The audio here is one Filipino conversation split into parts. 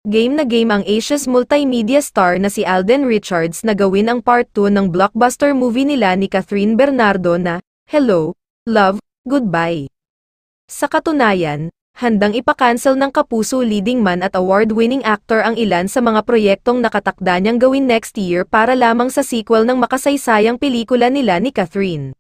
Game na game ang Asia's multimedia star na si Alden Richards na gawin ang part 2 ng blockbuster movie nila ni Catherine Bernardo na, Hello, Love, Goodbye. Sa katunayan, handang ipakancel ng kapuso leading man at award-winning actor ang ilan sa mga proyektong nakatakda niyang gawin next year para lamang sa sequel ng makasaysayang pelikula nila ni Catherine.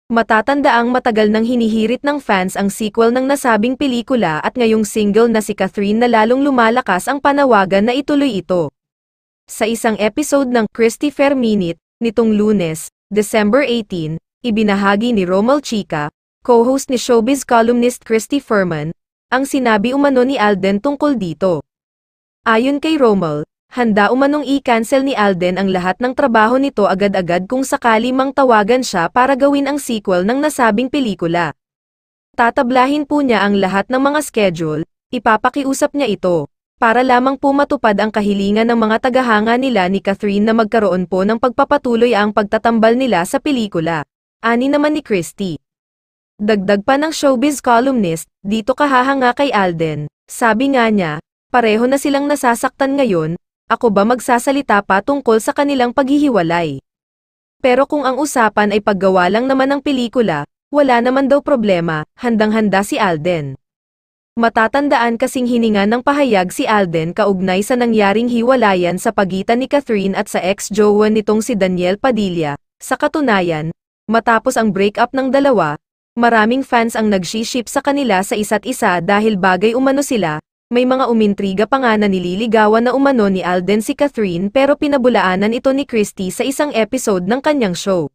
Matatandaang matagal nang hinihirit ng fans ang sequel ng nasabing pelikula at ngayong single na si Catherine na lalong lumalakas ang panawagan na ituloy ito. Sa isang episode ng Christy Fair Minute, nitong Lunes, December 18, ibinahagi ni Romel Chica, co-host ni showbiz columnist Christy Furman, ang sinabi umano ni Alden tungkol dito. Ayon kay Romel, handa umanong i-cancel ni Alden ang lahat ng trabaho nito agad-agad kung sakali mang tawagan siya para gawin ang sequel ng nasabing pelikula. Tatablahin po niya ang lahat ng mga schedule, ipapakiusap niya ito, para lamang po matupad ang kahilingan ng mga tagahanga nila ni Catherine na magkaroon po ng pagpapatuloy ang pagtatambal nila sa pelikula. Ani naman ni Christy. Dagdag pa ng showbiz columnist, dito kahahanga kay Alden, sabi nga niya, pareho na silang nasasaktan ngayon, ako ba magsasalita pa tungkol sa kanilang paghihiwalay? Pero kung ang usapan ay paggawa lang naman ng pelikula, wala naman daw problema, handang-handa si Alden. Matatandaan kasing hininga ng pahayag si Alden kaugnay sa nangyaring hiwalayan sa pagitan ni Catherine at sa ex-jowa nitong si Daniel Padilla. Sa katunayan, matapos ang breakup ng dalawa, maraming fans ang nag-ship sa kanila sa isa't isa dahil bagay umano sila. May mga umintriga pa nga na nililigawan na umano ni Alden si Catherine pero pinabulaanan ito ni Christy sa isang episode ng kanyang show.